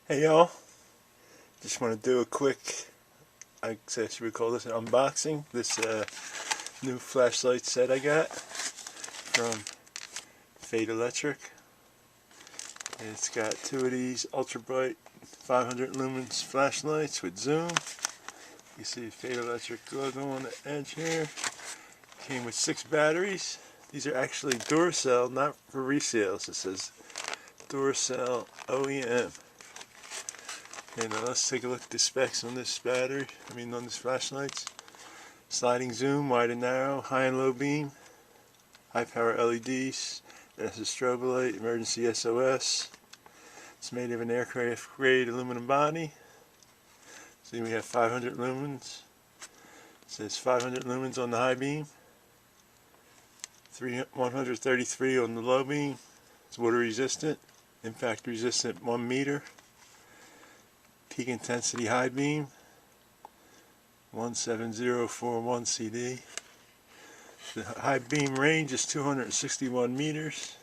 Hey y'all, just want to do a quick, I guess you would call this an unboxing. This new flashlight set I got from FEIT Electric. It's got two of these ultra bright 500 lumens flashlights with zoom. You see FEIT Electric logo on the edge here. Came with 6 batteries. These are actually Duracell, not for resales. It says Duracell OEM. Okay, now let's take a look at the specs on this battery, on this flashlights. Sliding zoom, wide and narrow, high and low beam, high power LEDs, that's a strobe light, emergency SOS. It's made of an aircraft grade aluminum body. See, we have 500 lumens. It says 500 lumens on the high beam, 133 on the low beam. It's water resistant, impact resistant 1 meter. Peak intensity high beam 17041 CD. The high beam range is 261 meters.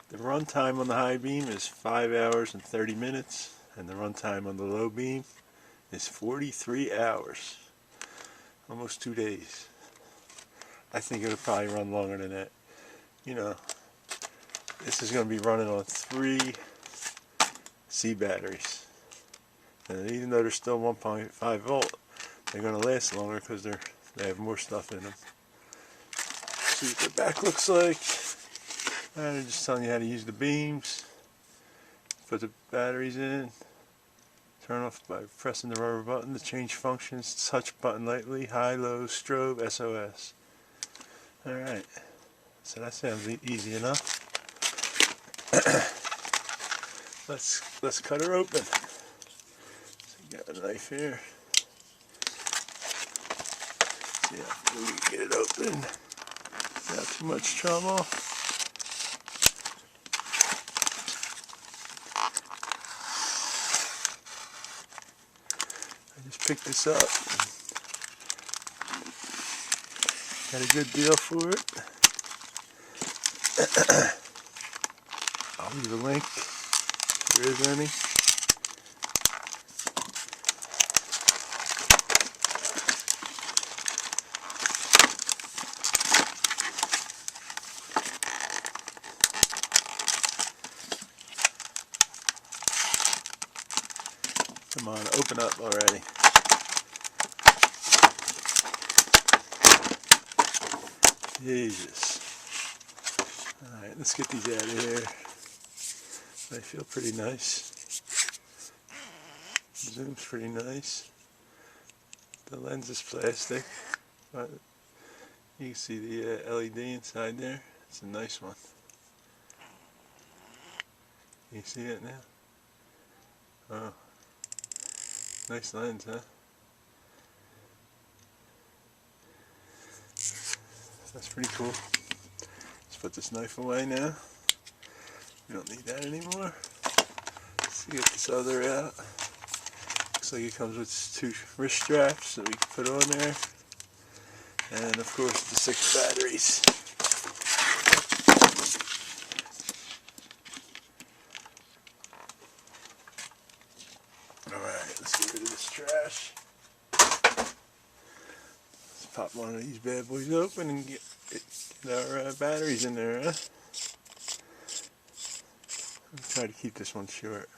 The run time on the high beam is 5 hours and 30 minutes, and the run time on the low beam is 43 hours, almost 2 days. I think it'll probably run longer than that. This is going to be running on 3 C batteries. And even though they're still 1.5 volt, they're going to last longer because they have more stuff in them. See what the back looks like. They're just telling you how to use the beams. Put the batteries in. Turn off by pressing the rubber button to change functions. Touch button lightly. High, low, strobe, SOS. Alright. So that sounds easy enough. Let's cut her open. Got a knife here. See how we can get it open without too much trouble. I just picked this up. Got a good deal for it. I'll leave a link if there is any. Come on, open up already. Jesus. Alright, let's get these out of here. They feel pretty nice. The zoom's pretty nice. The lens is plastic, but you can see the LED inside there. It's a nice one. You see it now? Oh. Nice lens, huh? That's pretty cool. Let's put this knife away now. We don't need that anymore. Let's get this other out. Looks like it comes with 2 wrist straps that we can put on there. And of course the 6 batteries. Alright, let's get rid of this trash. Let's pop one of these bad boys open and get our batteries in there, huh? I'll try to keep this one short.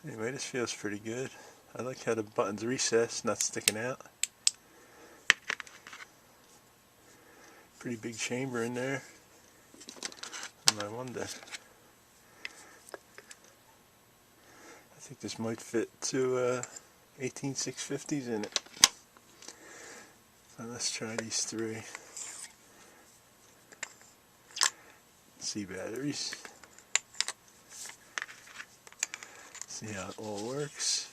Anyway, this feels pretty good. I like how the button's recessed, not sticking out. Pretty big chamber in there. I wonder. I think this might fit 2 18650s in it. So let's try these 3 C batteries. See how it all works.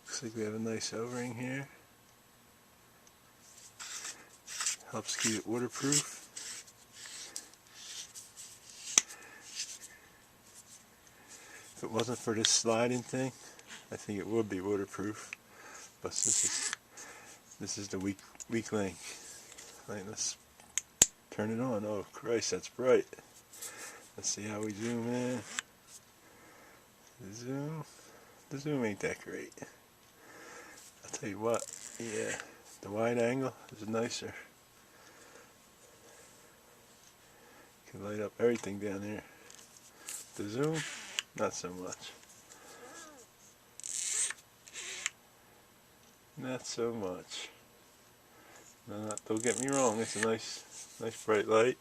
Looks like we have a nice O-ring here. Helps keep it waterproof. If it wasn't for this sliding thing, I think it would be waterproof. But this is the weak link. Right, let's turn it on. Oh Christ, that's bright. Let's see how we zoom in. The zoom ain't that great. I'll tell you what, yeah, the wide angle is nicer. Can light up everything down there. The zoom, not so much. Not so much. No, don't get me wrong, it's a nice bright light.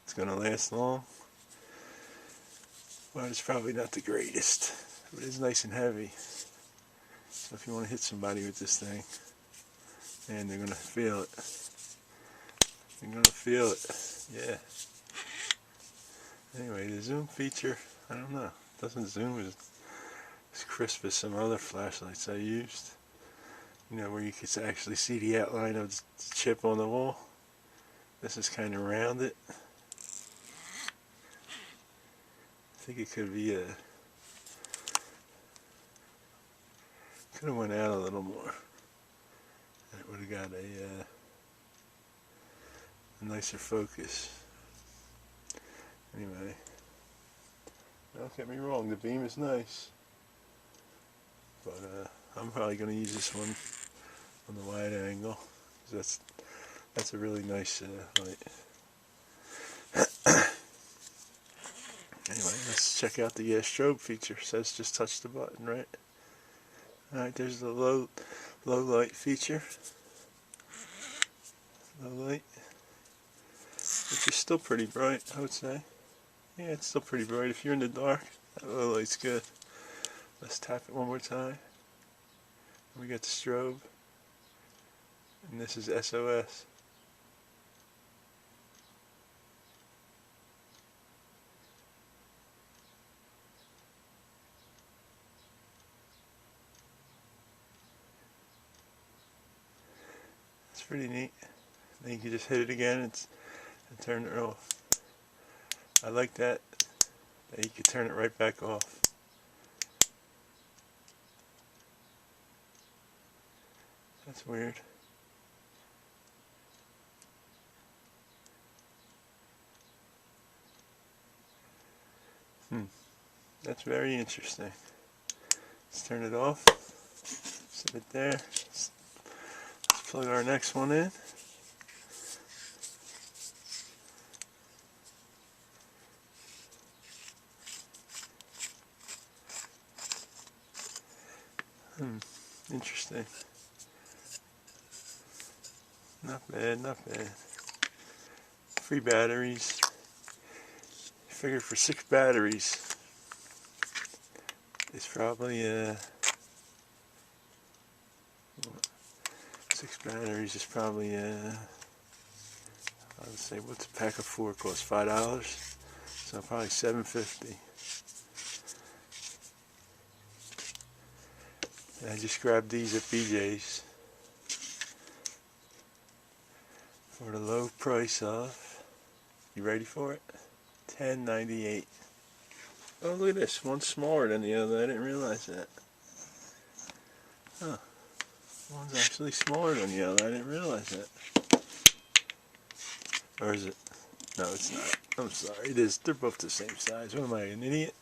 It's gonna last long. But it's probably not the greatest. But it's nice and heavy. So if you want to hit somebody with this thing, man, they're gonna feel it. You're gonna feel it. Yeah. Anyway, the zoom feature, I don't know. It doesn't zoom as crisp as some other flashlights I used. You know, where you could actually see the outline of the chip on the wall. This is kind of rounded. I think it could be could have went out a little more. And it would have got a nicer focus. Anyway, don't get me wrong, the beam is nice. But I'm probably going to use this one on the wide angle, because that's a really nice light. Anyway, let's check out the strobe feature. It says just touch the button, right? Alright, there's the low light feature. Low light, which is still pretty bright, I would say. Yeah, it's still pretty bright. If you're in the dark, that low light's good. Let's tap it one more time. We got the strobe, and this is SOS. It's pretty neat. Then you can just hit it again and turn it off. I like that you can turn it right back off. That's weird. That's very interesting. Let's turn it off. Set it there. Let's plug our next one in. Interesting. Not bad, not bad. Free batteries. Figure for 6 batteries, it's probably 6 batteries is probably I would say, what's a pack of 4 cost? $5. So probably $7.50. And I just grabbed these at BJ's for the low price of, you ready for it? $10.98. Oh, look at this. One's smaller than the other. I didn't realize that. Huh. One's actually smaller than the other. I didn't realize that. Or is it? No, it's not. I'm sorry. It is. They're both the same size. What am I, an idiot?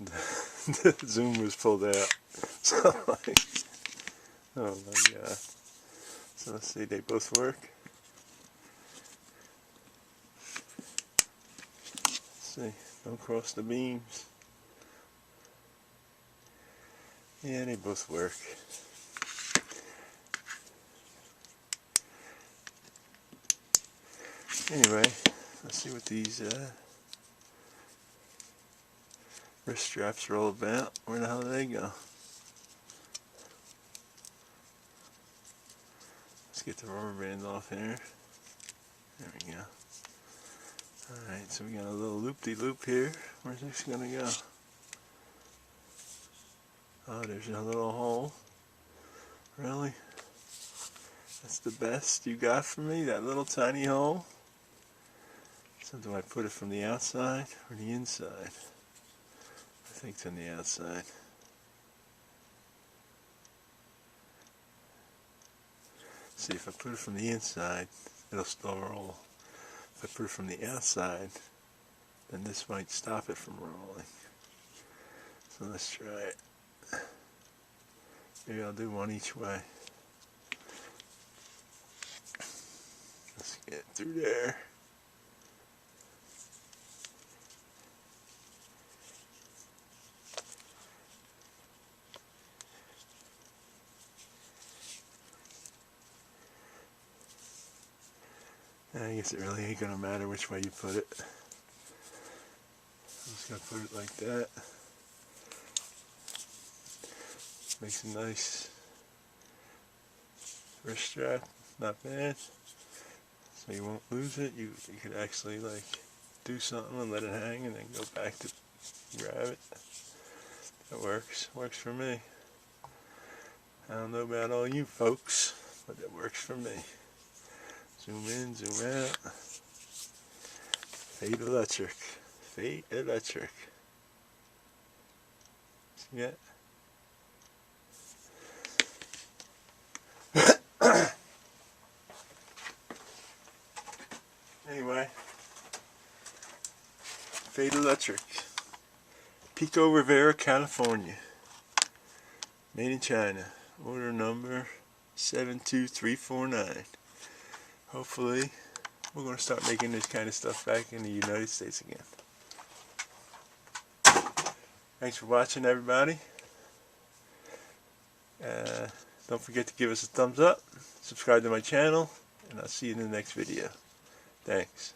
The zoom was pulled out. So, like, oh my god. So let's see. They both work. See, don't cross the beams. Yeah, they both work. Anyway, let's see what these wrist straps are all about. Where the hell do they go? Let's get the rubber band off here. There we go. Alright, so we got a little loop-de-loop here. Where's this gonna go? Oh, there's a little hole. Really? That's the best you got for me? That little tiny hole? So do I put it from the outside or the inside? I think it's on the outside. See, if I put it from the inside, it'll still roll. If I put it from the outside, then this might stop it from rolling. So let's try it. Maybe I'll do one each way. Let's get through there. I guess it really ain't gonna matter which way you put it. I'm just gonna put it like that. Makes a nice wrist strap, not bad. So you won't lose it. You could actually like do something and let it hang and then go back to grab it. That works for me. I don't know about all you folks, but it works for me. Zoom in, zoom out. FEIT Electric. FEIT Electric. See that? Anyway, FEIT Electric. Pico Rivera, California. Made in China. Order number 72349. Hopefully, we're going to start making this kind of stuff back in the United States again. Thanks for watching, everybody. Don't forget to give us a thumbs up, subscribe to my channel, and I'll see you in the next video. Thanks.